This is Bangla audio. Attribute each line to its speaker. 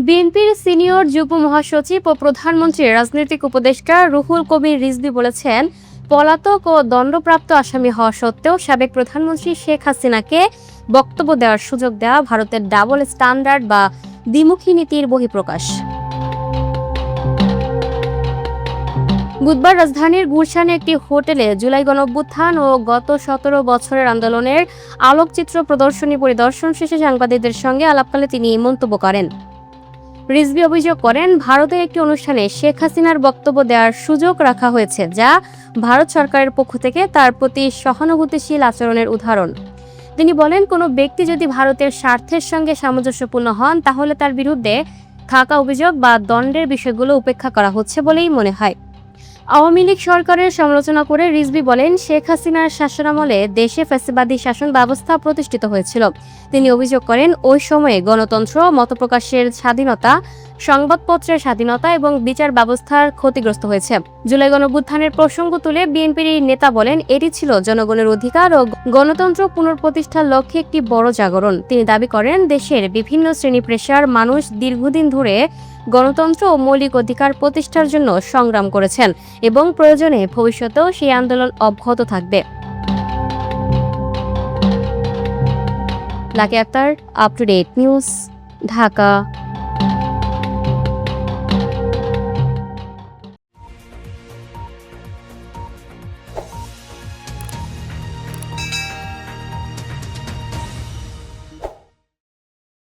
Speaker 1: বিএনপির সিনিয়র যুগ্ম মহাসচিব ও প্রধানমন্ত্রীর রাজনৈতিক উপদেষ্টা রুহুল কবির রিজভী বলেছেন, পলাতক ও দণ্ডপ্রাপ্ত আসামি হওয়া সত্ত্বেও সাবেক প্রধানমন্ত্রী শেখ হাসিনাকে বক্তব্য দেওয়ার সুযোগ দেওয়া ভারতের ডাবল স্ট্যান্ডার্ড বা দ্বিমুখী নীতির বহিঃপ্রকাশ। বুধবার রাজধানীর গুলশানে একটি হোটেলে জুলাই গণঅভ্যুত্থান ও গত ১৭ বছরের আন্দোলনের আলোকচিত্র প্রদর্শনী পরিদর্শন শেষে সাংবাদিকদের সঙ্গে আলাপকালে তিনি এই মন্তব্য করেন। রিজভী অভিযোগ করেন, ভারতের একটি অনুষ্ঠানে শেখ হাসিনার বক্তব্য দেওয়ার সুযোগ রাখা হয়েছে, যা ভারত সরকারের পক্ষ থেকে তার প্রতি সহানুভূতিশীল আচরণের উদাহরণ। তিনি বলেন, কোনো ব্যক্তি যদি ভারতের স্বার্থের সঙ্গে সামঞ্জস্যপূর্ণ হন, তাহলে তার বিরুদ্ধে থাকা অভিযোগ বা দণ্ডের বিষয়গুলো উপেক্ষা করা হচ্ছে বলেই মনে হয়। আওয়ামী লীগ সরকারের সমালোচনা করে রিজভী বলেন, শেখ হাসিনার শাসনামলে দেশে ফ্যাসিবাদী শাসন ব্যবস্থা প্রতিষ্ঠিত হয়েছিল। তিনি অভিযোগ করেন, ওই সময়ে গণতন্ত্র, মতপ্রকাশের স্বাধীনতা, সংবাদপত্রের স্বাধীনতা এবং বিচার ব্যবস্থার ক্ষতিগ্রস্ত হয়েছে। জুলাই গণঅভ্যুত্থানের প্রসঙ্গ তুলে বিএনপির এই নেতা বলেন, এটি ছিল জনগণের অধিকার ও গণতন্ত্র পুনঃপ্রতিষ্ঠার লক্ষ্যে একটি বড় জাগরণ। তিনি দাবি করেন, দেশের বিভিন্ন শ্রেণী পেশার মানুষ দীর্ঘদিন ধরে গণতন্ত্র ও মৌলিক অধিকার প্রতিষ্ঠার জন্য সংগ্রাম করেছেন এবং প্রয়োজনে ভবিষ্যতেও সেই আন্দোলন অব্যাহত থাকবে। Lucky Akter, up to date news, Dhaka.